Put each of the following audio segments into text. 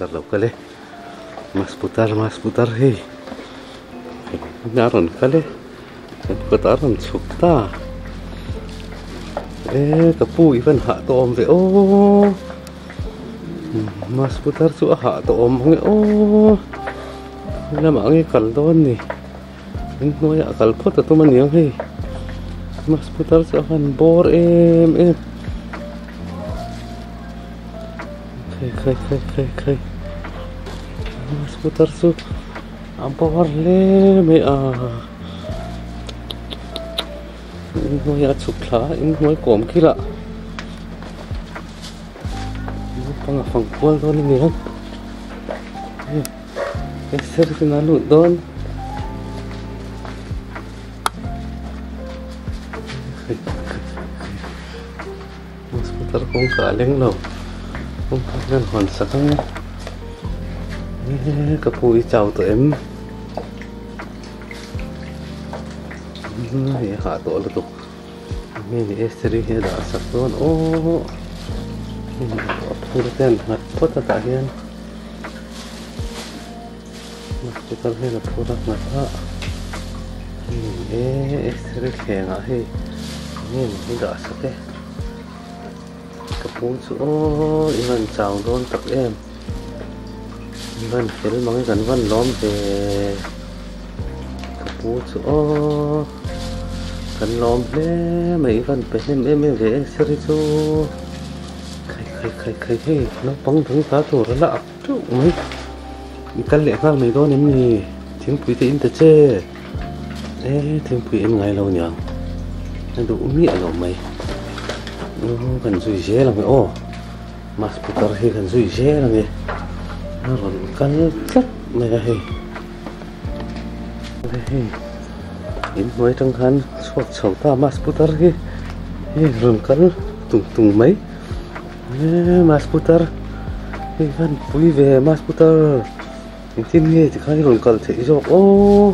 putar lo kale mas putar hei naron kale putaran sukta kapu ivan ha to om ve o mas putar su ha to om nge o lama nge kal don ni no ya kal pot to man yang hei mas putar su akan bor em kai mas putar su ampor le me nó ya sukla in nói cổm kia lạ nó phẳng quên thôi nên miếng cái xe thì nó lụt đón mas putar không cả leng lâu không cần hoàn sắc nhé cái bụi chào tụi em hạ tổ là tục mình esteri he đã sắp luôn ô phụ tên ngặt phốt ta hiền mà cái tao he là phụ ra ngặt ha esteri khe ngã he mình đã sắp thế cái bún số ivan chào luôn tập em ivan cái mong cái gần lóm về cái bún số kan lom le mai kan pe em ve seri chu khai nó bóng thằng ta tổ ra lạ chú mấy cái lẽ khác này đó nem ni tiếng quý thì inter che tiếng quý em ngày lâu nhỉ nó đủ nghĩa rồi mày cần duy dễ là mày ô mas putar hay cần duy dễ là mày nó còn cắn chắc mày hay in nói trong hắn suốt sầu ta mas putar hi rừng cắn tung mấy mas putar hi kan pui về mas putar tin nghe thì khai rừng cắn thế rồi ô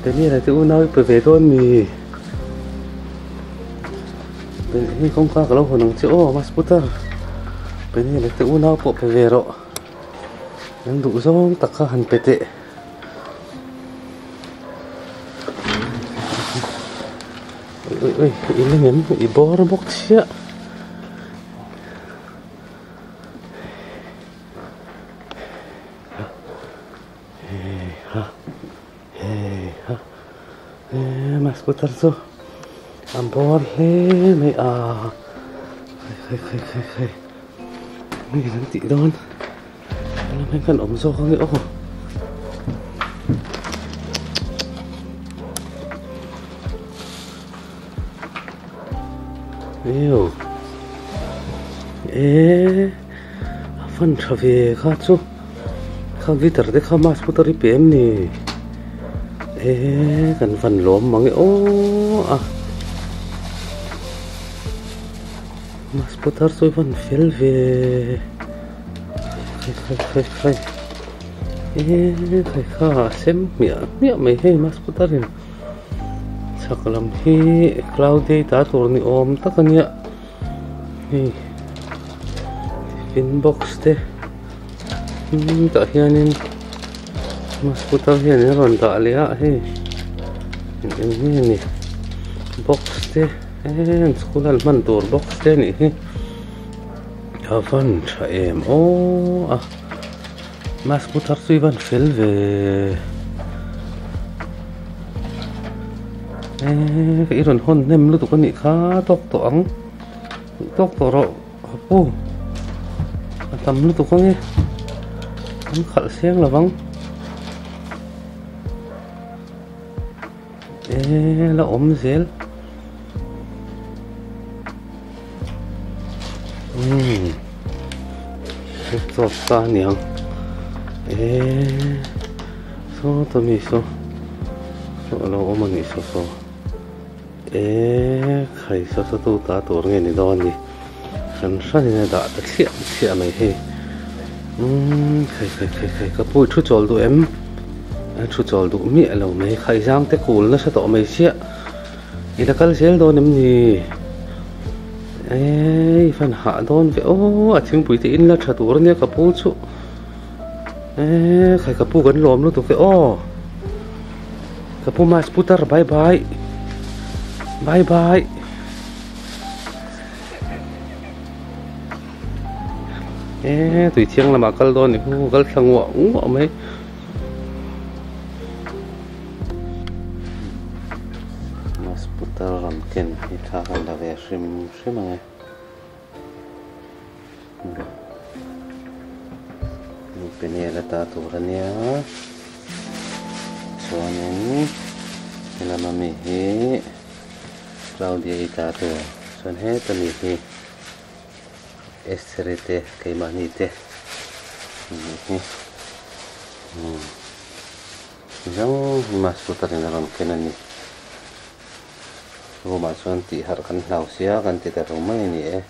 thế này là tôi nói về thôi mì bên hi không qua cái lâu hồi nắng chiều mas putar bên này là tôi nói bộ về rồi nên đủ giống tất cả hành pete ơi ini ngem ibor bok sia mas putar so ambor he me khai ni nanti don alam kan om so không oh yêu phần trở về khác chú khác vi tờ đấy khác mas putar ipm nè cần phần lốm mà nghe mas putar tôi vẫn phèn về khai khai xem miệng mày hay mas putar này chắc làm hi cloud data tour ni om tất cả hi inbox te ta hianin mas putar hianin ron ta lia hi ni box te school man tour box te ni hi avan tha em mas putar sui van fel về cái iron hon nem lu tu kan ni kha tok to ro apu tam lu tu kan an khal siang lawang la om zel so ta niang so to mi so lo om ni so khai sao tu ta tổ nghe này đòn đi khăn sát này đã xịa mày he khai cái bụi chút chol tụi em chút chol tụi mẹ lâu mày khai giang té cùn nó sẽ tỏ mày xịa đi là cái xel đòn em gì ê phần hạ đôn vậy ô à tiếng bụi thì in là chặt ủa nè cả bố chú ê khai cả bố gần lồm luôn tụi vậy ô cả bố mas putar bye bye bye bye ê tụi chiang là mà cal đôn thì không cal thằng ngọ mấy mas putar ram ken thì thà gần là về sim sim mà nghe penela ta turania soalnya ela mami he Claudia ita tu son he tani he esterete kaimanite yang mas putarin dalam kenan ni rumah suan ti har kan lausia kan ti rumah ini